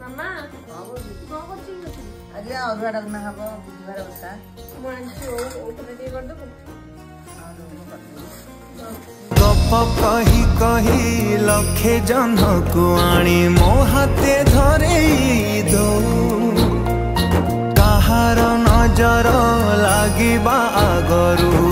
मामा कौन करछ आज अरुआ डालमा हबो बुधवार ओषा गप कही कही लखे जन को आनी मो हाथे धरे दो कहार नजर लागिबा आगरू